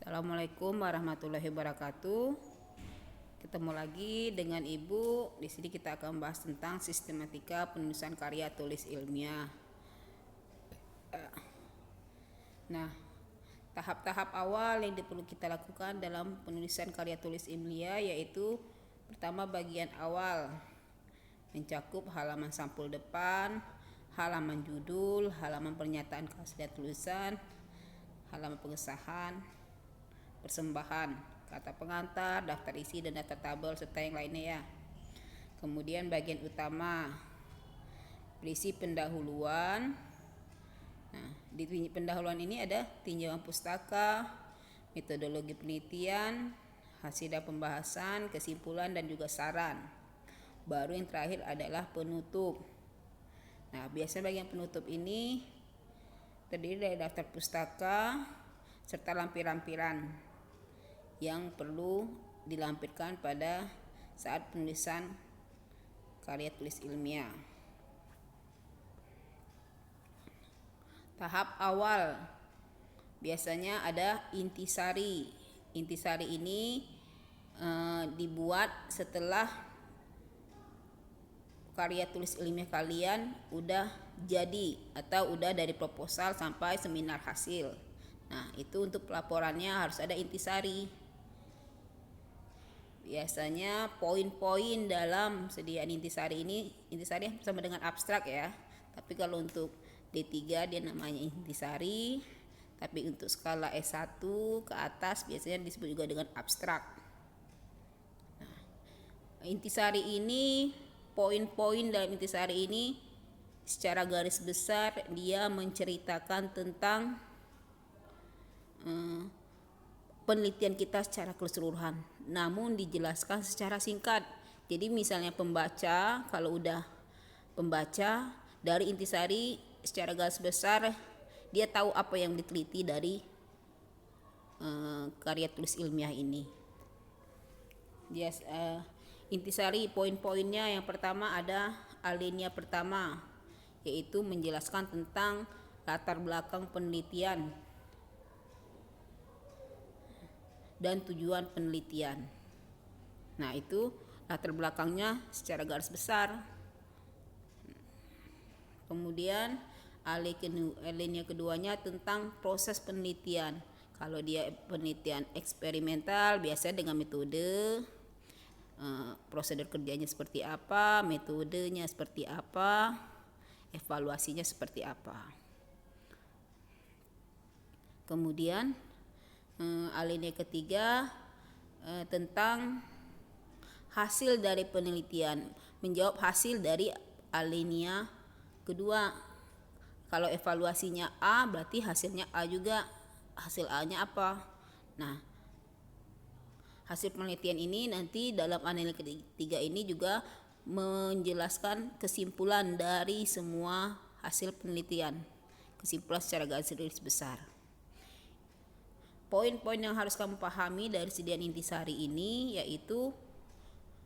Assalamualaikum warahmatullahi wabarakatuh. Ketemu lagi dengan Ibu. Di sini kita akan membahas tentang sistematika penulisan karya tulis ilmiah. Nah, tahap-tahap awal yang perlu kita lakukan dalam penulisan karya tulis ilmiah yaitu pertama bagian awal, mencakup halaman sampul depan, halaman judul, halaman pernyataan keaslian tulisan, halaman pengesahan, persembahan, kata pengantar, daftar isi dan daftar tabel serta yang lainnya ya. Kemudian bagian utama, berisi pendahuluan. Nah, di pendahuluan ini ada tinjauan pustaka, metodologi penelitian, hasil dan pembahasan, kesimpulan dan juga saran. Baru yang terakhir adalah penutup. Nah, biasanya bagian penutup ini terdiri dari daftar pustaka serta lampiran-lampiran yang perlu dilampirkan pada saat penulisan karya tulis ilmiah. Tahap awal biasanya ada intisari. Intisari ini dibuat setelah karya tulis ilmiah kalian udah jadi atau udah dari proposal sampai seminar hasil. Nah, itu untuk pelaporannya harus ada intisari. Biasanya poin-poin dalam sediaan intisari ini, intisari sama dengan abstrak ya. Tapi kalau untuk D3 dia namanya intisari, tapi untuk skala S1 ke atas biasanya disebut juga dengan abstrak. Nah, intisari ini, poin-poin dalam intisari ini secara garis besar dia menceritakan tentang penelitian kita secara keseluruhan, namun dijelaskan secara singkat. Jadi misalnya pembaca, kalau udah pembaca dari intisari secara garis besar dia tahu apa yang diteliti dari karya tulis ilmiah ini. Dia intisari poin-poinnya yang pertama ada alinea pertama, yaitu menjelaskan tentang latar belakang penelitian dan tujuan penelitian. Nah, itu latar belakangnya secara garis besar. Kemudian alinea keduanya tentang proses penelitian. Kalau dia penelitian eksperimental biasanya dengan metode, prosedur kerjanya seperti apa, metodenya seperti apa, evaluasinya seperti apa. Kemudian alinea ketiga tentang hasil dari penelitian, menjawab hasil dari alinea kedua. Kalau evaluasinya A berarti hasilnya A juga, hasil A-nya apa. Nah, hasil penelitian ini nanti dalam alinea ketiga ini juga menjelaskan kesimpulan dari semua hasil penelitian, kesimpulan secara garis besar. Poin-poin yang harus kamu pahami dari sediaan intisari ini yaitu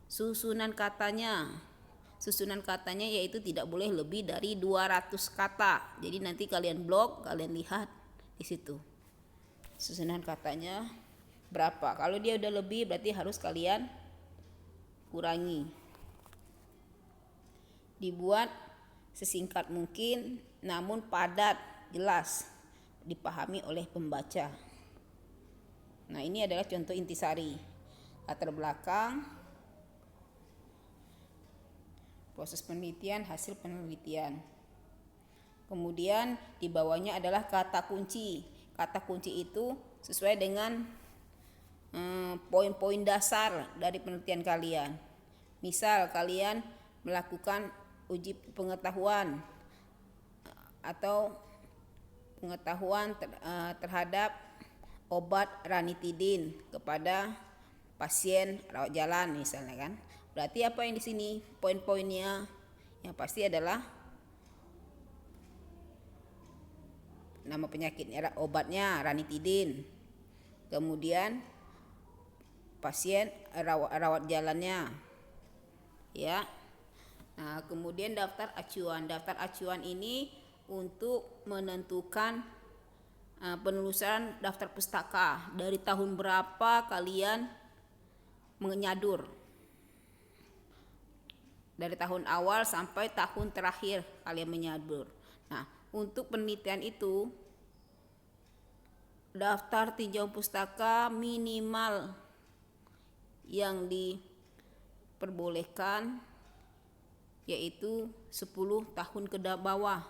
susunan katanya. Susunan katanya yaitu tidak boleh lebih dari 200 kata. Jadi nanti kalian blok, kalian lihat di situ. Susunan katanya berapa? Kalau dia udah lebih berarti harus kalian kurangi. Dibuat sesingkat mungkin namun padat, jelas, dipahami oleh pembaca. Nah, ini adalah contoh intisari. Latar belakang, proses penelitian, hasil penelitian. Kemudian di bawahnya adalah kata kunci. Kata kunci itu sesuai dengan poin-poin dasar dari penelitian kalian. Misal kalian melakukan uji pengetahuan atau pengetahuan terhadap obat ranitidin kepada pasien rawat jalan misalnya kan. Berarti apa yang di sini poin-poinnya? Yang pasti adalah nama penyakitnya, obatnya ranitidin. Kemudian pasien rawat jalannya. Ya. Nah, kemudian daftar acuan. Daftar acuan ini untuk menentukan penelusuran daftar pustaka. Dari tahun berapa kalian menyadur? Dari tahun awal sampai tahun terakhir kalian menyadur. Nah, untuk penelitian itu daftar tinjauan pustaka minimal yang diperbolehkan yaitu 10 tahun ke bawah,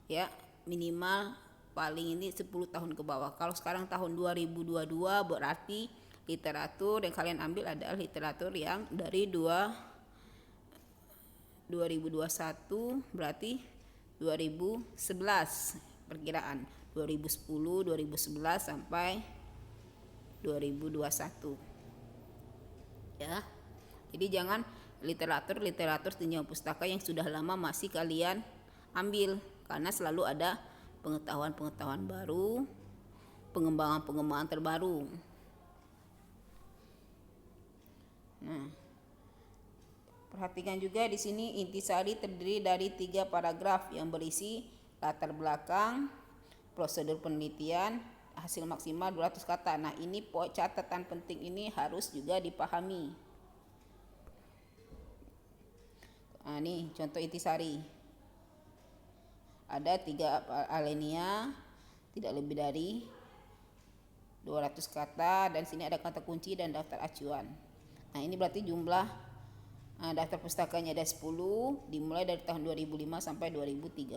ya, minimal paling ini 10 tahun ke bawah. Kalau sekarang tahun 2022 berarti literatur yang kalian ambil adalah literatur yang dari 2021 berarti 2011 perkiraan 2010 2011 sampai 2021, ya. Jadi jangan literatur tinjauan pustaka yang sudah lama masih kalian ambil, karena selalu ada pengetahuan baru, pengembangan terbaru. Nah, perhatikan juga di sini intisari terdiri dari 3 paragraf yang berisi latar belakang, prosedur penelitian, hasil maksimal 200 kata. Nah, ini catatan penting ini harus juga dipahami. Nah, ini contoh intisari. Ada 3 alinea, tidak lebih dari 200 kata, dan sini ada kata kunci dan daftar acuan. Nah, ini berarti jumlah daftar pustakanya ada 10, dimulai dari tahun 2005 sampai 2013.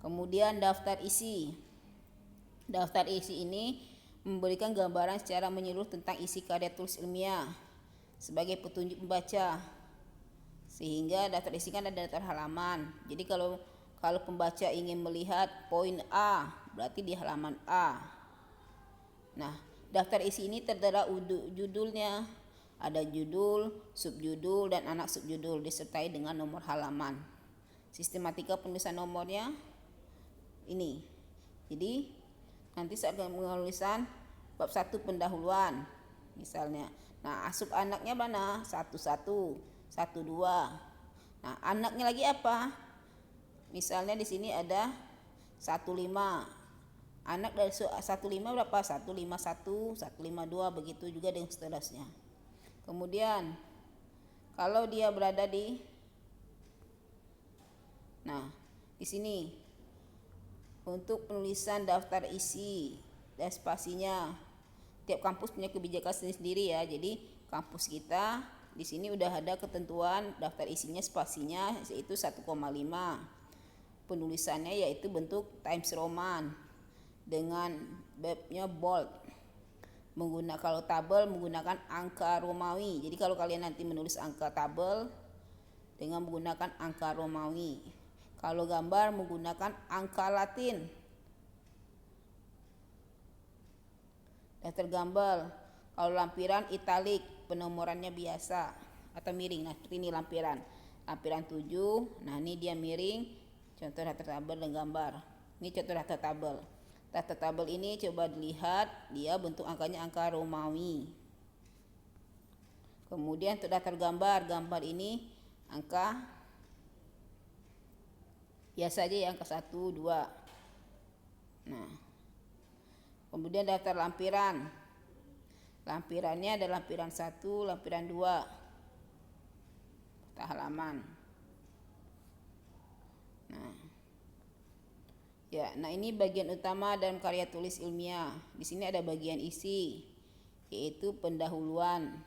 Kemudian daftar isi. Daftar isi ini memberikan gambaran secara menyeluruh tentang isi karya tulis ilmiah sebagai petunjuk membaca. Sehingga daftar isi kan ada daftar halaman. Jadi kalau pembaca ingin melihat poin A, berarti di halaman A. Nah, daftar isi ini tertera judulnya, ada judul, subjudul, dan anak subjudul disertai dengan nomor halaman. Sistematika penulisan nomornya ini. Jadi nanti saat penulisan bab 1 pendahuluan misalnya. Nah, sub anaknya mana? 11, 12. Nah, anaknya lagi apa? Misalnya di sini ada 15. Anak dari 15 berapa? 151, 152, begitu juga dengan seterusnya. Kemudian kalau dia berada di di sini untuk penulisan daftar isi dan spasinya, tiap kampus punya kebijakan sendiri ya. Jadi kampus kita di sini udah ada ketentuan daftar isinya, spasinya yaitu 1,5. Penulisannya yaitu bentuk Times Roman dengan babnya bold. Kalau tabel menggunakan angka Romawi. Jadi kalau kalian nanti menulis angka tabel dengan menggunakan angka Romawi. Kalau gambar menggunakan angka Latin. Daftar gambar. Kalau lampiran italik, penomorannya biasa atau miring. Nah, seperti ini lampiran. Lampiran 7. Nah, ini dia miring. Contoh daftar tabel dan gambar. Ini contoh daftar tabel. Daftar tabel ini coba dilihat, dia bentuk angkanya angka Romawi. Kemudian untuk daftar gambar ini angka biasa aja ya, angka 1, 2. Nah, kemudian daftar lampiran. Lampirannya ada lampiran 1, lampiran 2. Halaman. Nah, ini bagian utama dalam karya tulis ilmiah. Di sini ada bagian isi, yaitu pendahuluan.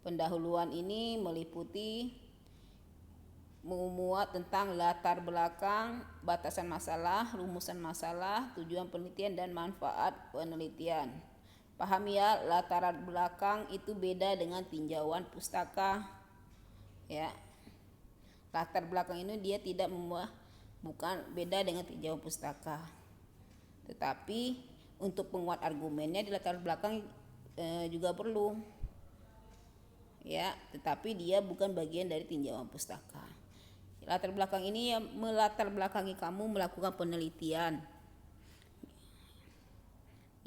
Pendahuluan ini meliputi memuat tentang latar belakang, batasan masalah, rumusan masalah, tujuan penelitian, dan manfaat penelitian. Paham ya, latar belakang itu beda dengan tinjauan pustaka. Ya. Latar belakang ini dia tidak bukan beda dengan tinjauan pustaka. Tetapi untuk penguat argumennya di latar belakang juga perlu. Ya, tetapi dia bukan bagian dari tinjauan pustaka. Latar belakang ini yang melatar belakangi kamu melakukan penelitian.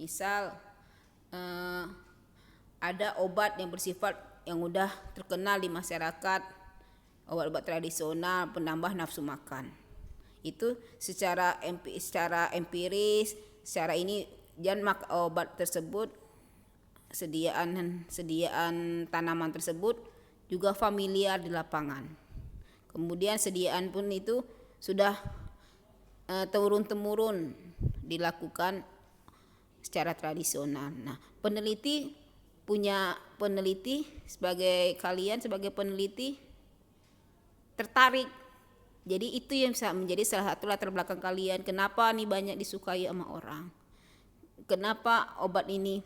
Misal ada obat yang bersifat yang udah terkenal di masyarakat, obat-obat tradisional penambah nafsu makan. Itu secara empiris, secara ini jangan obat tersebut, sediaan tanaman tersebut juga familiar di lapangan. Kemudian sediaan pun itu sudah turun-temurun dilakukan secara tradisional. Nah, peneliti sebagai peneliti tertarik. Jadi itu yang bisa menjadi salah satu latar belakang kalian. Kenapa nih banyak disukai sama orang? Kenapa obat ini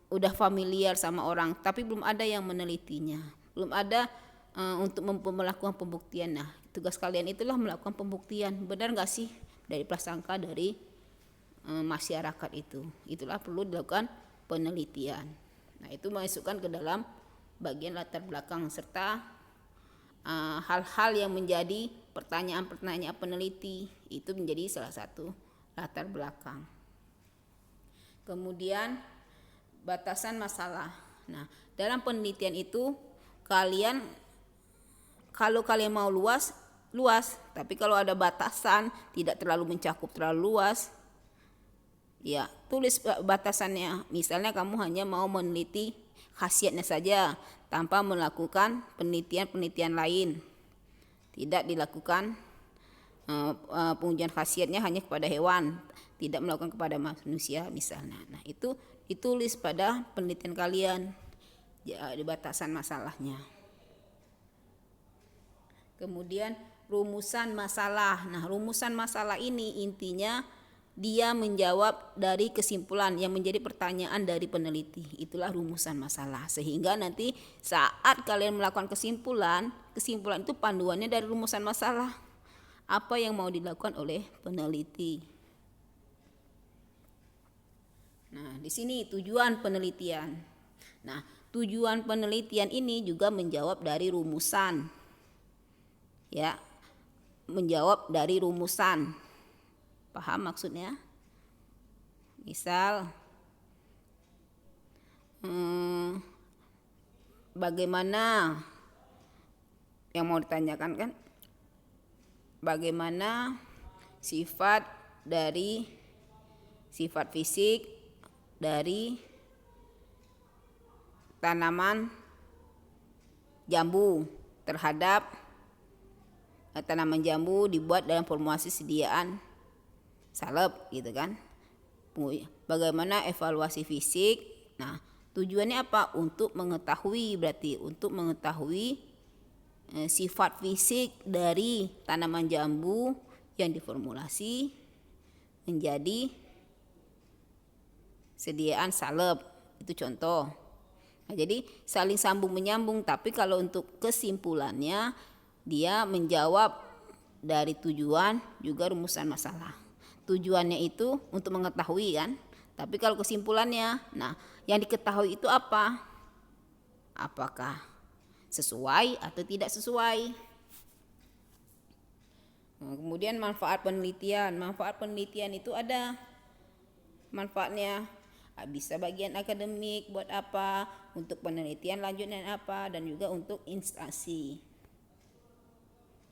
udah familiar sama orang, tapi belum ada yang menelitinya, belum ada untuk melakukan pembuktian. Nah, tugas kalian itulah melakukan pembuktian. Benar nggak sih dari prasangka dari masyarakat itu? Itulah perlu dilakukan penelitian. Nah, itu masukkan ke dalam bagian latar belakang serta hal-hal yang menjadi pertanyaan-pertanyaan peneliti, itu menjadi salah satu latar belakang. Kemudian batasan masalah. Nah, dalam penelitian itu kalau kalian mau luas, tapi kalau ada batasan, tidak terlalu mencakup terlalu luas, ya tulis batasannya. Misalnya kamu hanya mau meneliti khasiatnya saja tanpa melakukan penelitian lain. Tidak dilakukan pengujian khasiatnya hanya kepada hewan, tidak melakukan kepada manusia misalnya. Nah, itu ditulis pada penelitian kalian di batasan masalahnya. Kemudian rumusan masalah. Nah, rumusan masalah ini intinya dia menjawab dari kesimpulan yang menjadi pertanyaan dari peneliti. Itulah rumusan masalah. Sehingga nanti saat kalian melakukan kesimpulan itu panduannya dari rumusan masalah. Apa yang mau dilakukan oleh peneliti. Nah, di sini tujuan penelitian. Nah, tujuan penelitian ini juga menjawab dari rumusan. Ya, menjawab dari rumusan. Paham maksudnya? Misal bagaimana yang mau ditanyakan kan? Bagaimana sifat fisik dari tanaman jambu terhadap tanaman jambu dibuat dalam formulasi sediaan salep gitu kan. Bagaimana evaluasi fisik? Nah, tujuannya apa? Untuk mengetahui sifat fisik dari tanaman jambu yang diformulasi menjadi sediaan salep. Itu contoh. Nah, jadi saling sambung menyambung, tapi kalau untuk kesimpulannya dia menjawab dari tujuan juga rumusan masalah. Tujuannya itu untuk mengetahui kan, tapi kalau kesimpulannya, nah yang diketahui itu apa? Apakah sesuai atau tidak sesuai? Nah, kemudian manfaat penelitian itu ada manfaatnya. Bisa bagian akademik buat apa, untuk penelitian lanjutnya apa, dan juga untuk instansi.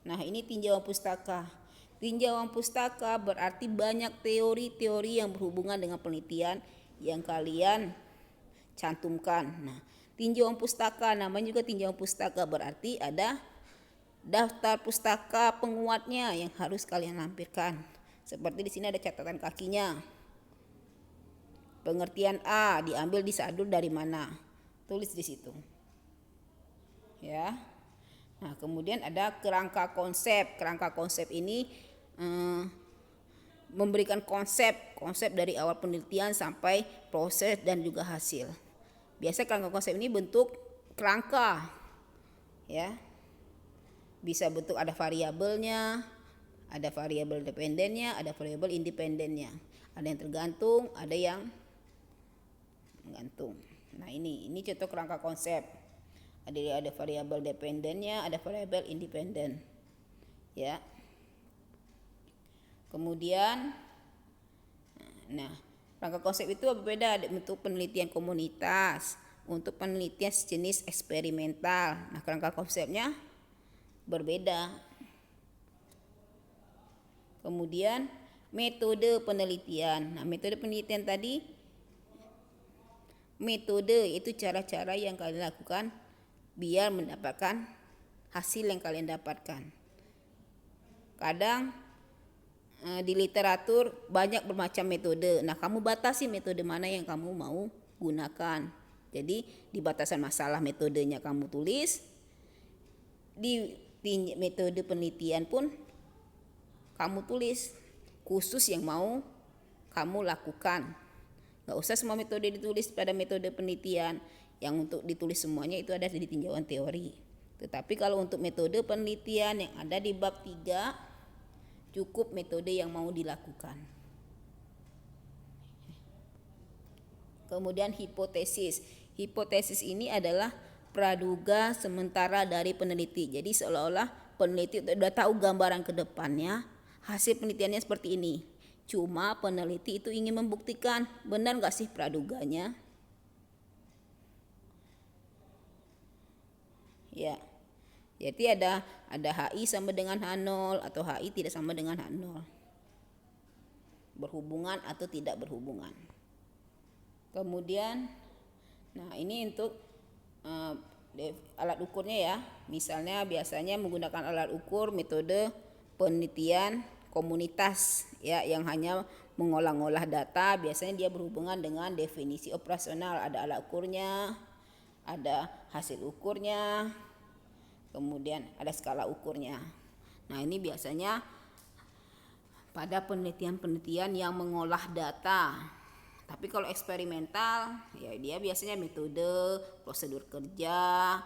Nah, ini tinjauan pustaka. Tinjauan pustaka berarti banyak teori-teori yang berhubungan dengan penelitian yang kalian cantumkan. Nah, tinjauan pustaka namanya juga tinjauan pustaka, berarti ada daftar pustaka penguatnya yang harus kalian lampirkan. Seperti di sini ada catatan kakinya. Pengertian A diambil disadur dari mana? Tulis di situ. Ya. Nah, kemudian ada kerangka konsep. Kerangka konsep ini memberikan konsep dari awal penelitian sampai proses dan juga hasil. Biasa kerangka konsep ini bentuk kerangka, ya. Bisa bentuk ada variabelnya, ada variabel dependennya, ada variabel independennya. Ada yang tergantung, ada yang menggantung. Nah, ini contoh kerangka konsep. Ada variabel dependennya, ada variabel independen. Ya. Kemudian kerangka konsep itu berbeda untuk penelitian komunitas, untuk penelitian sejenis eksperimental. Nah, kerangka konsepnya berbeda. Kemudian metode penelitian. Nah, metode penelitian tadi, metode itu cara-cara yang kalian lakukan biar mendapatkan hasil yang kalian dapatkan. Kadang di literatur banyak bermacam metode. Nah, kamu batasi metode mana yang kamu mau gunakan. Jadi di batasan masalah metodenya kamu tulis. Di metode penelitian pun kamu tulis khusus yang mau kamu lakukan. Gak usah semua metode ditulis pada metode penelitian. Yang untuk ditulis semuanya itu ada di tinjauan teori. Tetapi kalau untuk metode penelitian yang ada di bab 3, cukup metode yang mau dilakukan. Kemudian hipotesis. Hipotesis ini adalah praduga sementara dari peneliti. Jadi seolah-olah peneliti sudah tahu gambaran ke depannya, hasil penelitiannya seperti ini. Cuma peneliti itu ingin membuktikan benar gak sih praduganya. Ya, jadi ada HI sama dengan H0 atau HI tidak sama dengan H0. Berhubungan atau tidak berhubungan. Kemudian, nah ini untuk alat ukurnya ya. Misalnya biasanya menggunakan alat ukur metode penelitian komunitas ya, yang hanya mengolah-olah data. Biasanya dia berhubungan dengan definisi operasional. Ada alat ukurnya, ada hasil ukurnya, kemudian ada skala ukurnya. Nah, ini biasanya pada penelitian-penelitian yang mengolah data. Tapi kalau eksperimental, ya dia biasanya metode, prosedur kerja,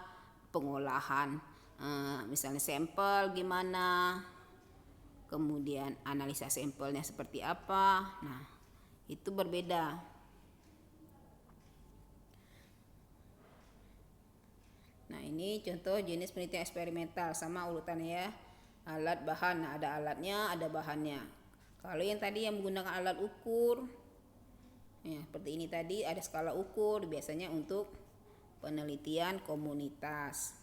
pengolahan, misalnya sampel gimana, kemudian analisa sampelnya seperti apa. Nah, itu berbeda. Nah, ini contoh jenis penelitian eksperimental, sama urutannya ya. Alat, bahan, nah, ada alatnya, ada bahannya. Kalau yang tadi yang menggunakan alat ukur, ya, seperti ini tadi ada skala ukur, biasanya untuk penelitian komunitas.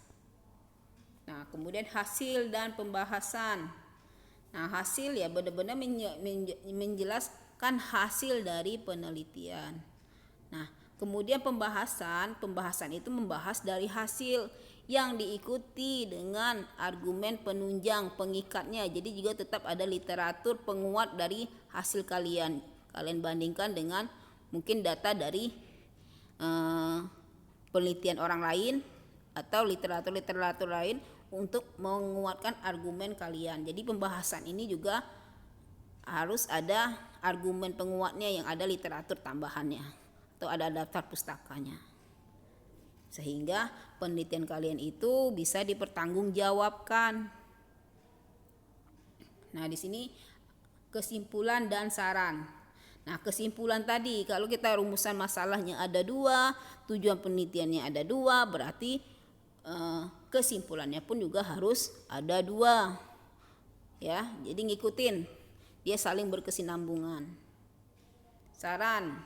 Nah, kemudian hasil dan pembahasan. Nah, hasil ya benar-benar menjelaskan hasil dari penelitian. Nah, kemudian pembahasan itu membahas dari hasil yang diikuti dengan argumen penunjang pengikatnya. Jadi juga tetap ada literatur penguat dari hasil kalian. Kalian bandingkan dengan mungkin data dari penelitian orang lain atau literatur lain untuk menguatkan argumen kalian. Jadi pembahasan ini juga harus ada argumen penguatnya yang ada literatur tambahannya atau ada daftar pustakanya. Sehingga penelitian kalian itu bisa dipertanggungjawabkan. Nah, di sini kesimpulan dan saran. Nah, kesimpulan tadi, kalau kita rumusan masalahnya ada 2, tujuan penelitiannya ada 2, berarti kesimpulannya pun juga harus ada 2. Ya, jadi ngikutin. Dia saling berkesinambungan. Saran.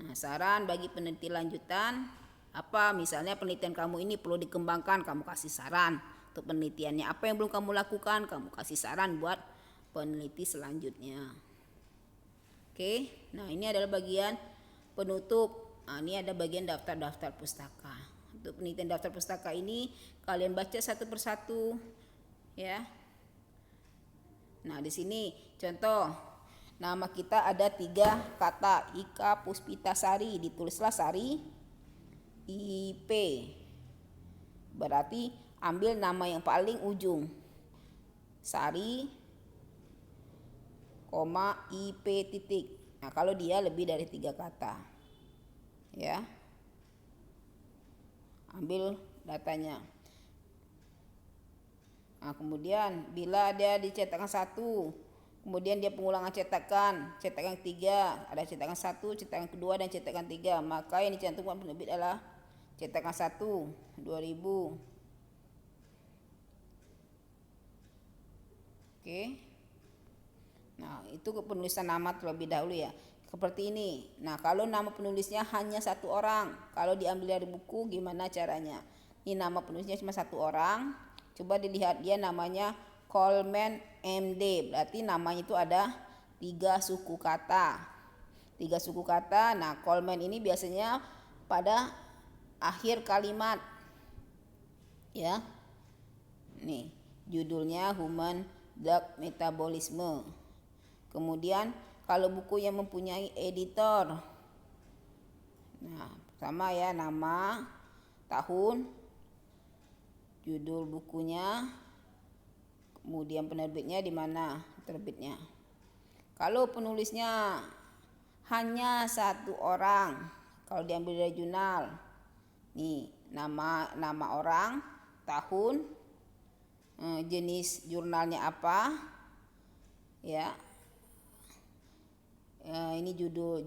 Nah, saran bagi peneliti lanjutan apa? Misalnya penelitian kamu ini perlu dikembangkan, kamu kasih saran untuk penelitiannya. Apa yang belum kamu lakukan, kamu kasih saran buat peneliti selanjutnya. Oke, nah ini adalah bagian penutup. Nah, ini ada bagian daftar-daftar pustaka. Untuk penelitian daftar pustaka ini kalian baca satu persatu, ya. Nah, di sini contoh nama kita ada 3 kata, Ika Puspitasari, ditulislah Sari IP. Berarti ambil nama yang paling ujung, Sari, IP titik. Nah, kalau dia lebih dari 3 kata, ya, ambil datanya. Nah, kemudian bila dia dicetakkan 1, kemudian dia pengulangan cetakan 3, ada cetakan 1, cetakan kedua dan cetakan 3, maka yang dicantumkan penerbit adalah cetakan 1 2000. Oke. Nah, itu penulisan nama terlebih dahulu ya. Seperti ini. Nah, kalau nama penulisnya hanya 1 orang, kalau diambil dari buku gimana caranya? Ini nama penulisnya cuma 1 orang. Coba dilihat dia namanya Coleman MD. Berarti namanya itu ada 3 suku kata. 3 suku kata. Nah, Coleman ini biasanya pada akhir kalimat. Ya. Nih, judulnya Human Drug Metabolism. Kemudian kalau buku yang mempunyai editor. Nah, sama ya, nama, tahun, judul bukunya, kemudian penerbitnya di mana terbitnya. Kalau penulisnya hanya 1 orang, kalau diambil dari jurnal, nih nama orang, tahun, jenis jurnalnya apa, ya. Ini judul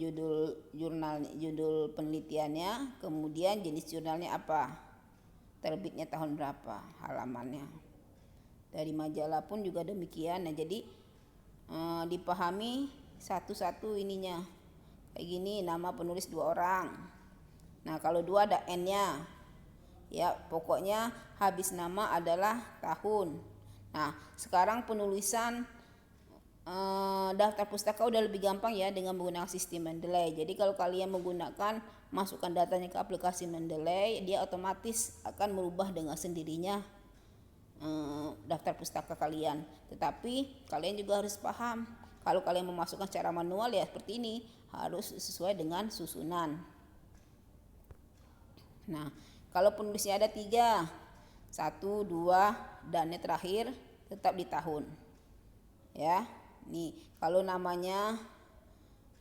jurnal, judul penelitiannya, kemudian jenis jurnalnya apa, terbitnya tahun berapa, halamannya. Dari majalah pun juga demikian. Nah, jadi dipahami satu-satu ininya. Kayak gini, nama penulis 2 orang. Nah, kalau 2 ada N-nya. Ya, pokoknya habis nama adalah tahun. Nah, sekarang penulisan daftar pustaka udah lebih gampang ya dengan menggunakan sistem Mendeley. Jadi kalau kalian menggunakan, masukkan datanya ke aplikasi Mendeley, dia otomatis akan merubah dengan sendirinya daftar pustaka kalian. Tetapi kalian juga harus paham, kalau kalian memasukkan secara manual ya seperti ini, harus sesuai dengan susunan. Nah, kalau penulisnya ada 3, 1, 2, dan yang terakhir tetap di tahun. Ya, nih kalau namanya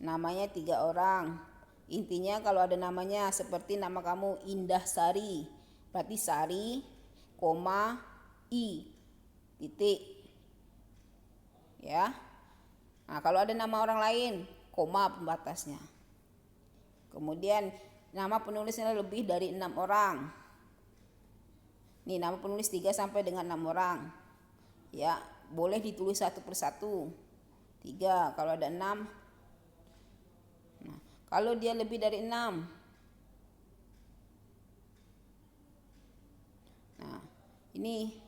3 orang. Intinya kalau ada namanya seperti nama kamu Indah Sari, berarti Sari, koma, I, titik. Ya. Nah, kalau ada nama orang lain, koma pembatasnya. Kemudian nama penulisnya lebih dari 6 orang. Nih, nama penulis 3 sampai dengan 6 orang. Ya, boleh ditulis satu persatu. 3 kalau ada 6. Nah, kalau dia lebih dari 6. Nah, ini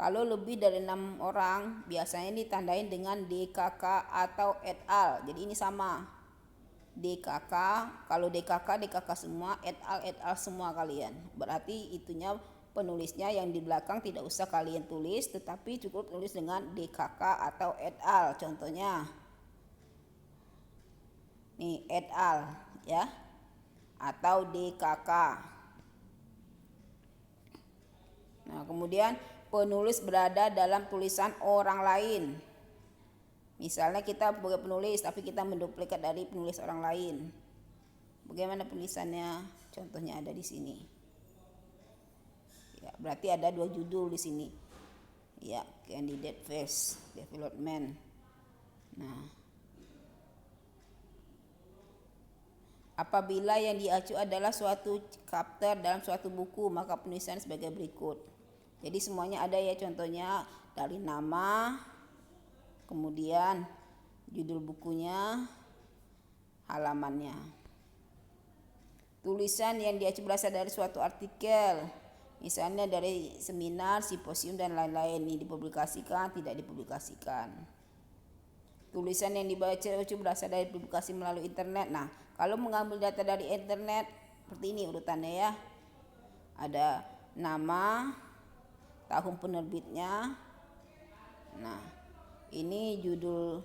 kalau lebih dari 6 orang biasanya ditandain dengan DKK atau et al. Jadi ini sama. DKK, kalau DKK semua, et al semua kalian. Berarti itunya penulisnya yang di belakang tidak usah kalian tulis, tetapi cukup tulis dengan DKK atau et al. Contohnya nih, et al ya, atau DKK. Nah, kemudian penulis berada dalam tulisan orang lain. Misalnya kita sebagai penulis tapi kita menduplikat dari penulis orang lain. Bagaimana penulisannya? Contohnya ada di sini. Ya, berarti ada 2 judul di sini. Ya, candidate phase development. Nah, apabila yang diacu adalah suatu chapter dalam suatu buku, maka penulisan sebagai berikut. Jadi semuanya ada ya, contohnya dari nama, kemudian judul bukunya, halamannya. Tulisan yang diacu berasal dari suatu artikel, misalnya dari seminar, simposium, dan lain-lain. Ini dipublikasikan, tidak dipublikasikan. Tulisan yang dibaca berasal dari publikasi melalui internet. Nah, kalau mengambil data dari internet, seperti ini urutannya ya. Ada nama, tahun penerbitnya. Nah, ini judul,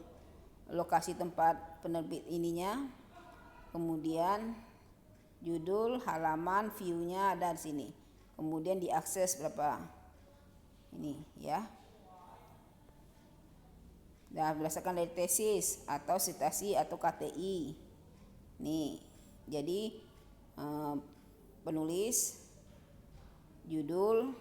lokasi tempat penerbit ininya. Kemudian judul, halaman, view-nya ada di sini. Kemudian diakses berapa. Ini ya. Dan berdasarkan dari tesis atau citasi atau KTI. Nih, jadi penulis, judul,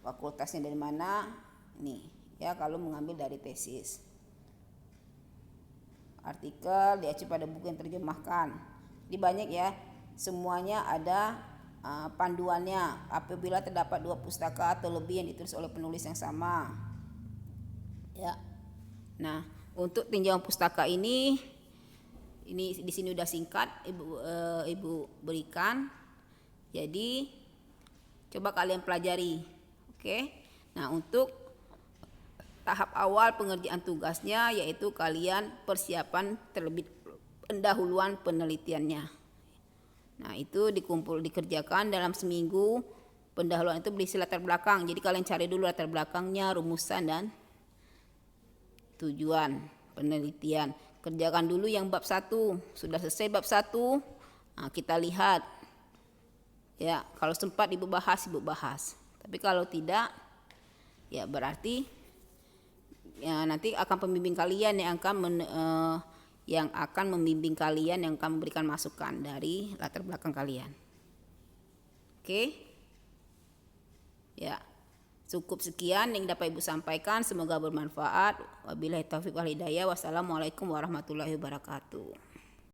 fakultasnya dari mana, nih ya kalau mengambil dari tesis. Artikel diacu pada buku yang terjemahkan. Jadi banyak ya, semuanya ada panduannya apabila terdapat 2 pustaka atau lebih yang ditulis oleh penulis yang sama. Ya. Nah, untuk tinjauan pustaka ini di sini udah singkat Ibu berikan. Jadi coba kalian pelajari. Oke. Nah, untuk tahap awal pengerjaan tugasnya yaitu kalian persiapan terlebih pendahuluan penelitiannya. Nah, itu dikerjakan dalam seminggu. Pendahuluan itu berisi latar belakang. Jadi kalian cari dulu latar belakangnya, rumusan dan tujuan penelitian. Kerjakan dulu yang bab 1. Sudah selesai bab 1, nah, kita lihat. Ya, kalau sempat ibu bahas. Tapi kalau tidak, ya berarti ya nanti akan pembimbing kalian yang akan membimbing kalian, yang akan memberikan masukan dari latar belakang kalian. Oke? Ya, cukup sekian yang dapat Ibu sampaikan. Semoga bermanfaat. Wabillahi taufiq wal hidayah. Wassalamualaikum warahmatullahi wabarakatuh.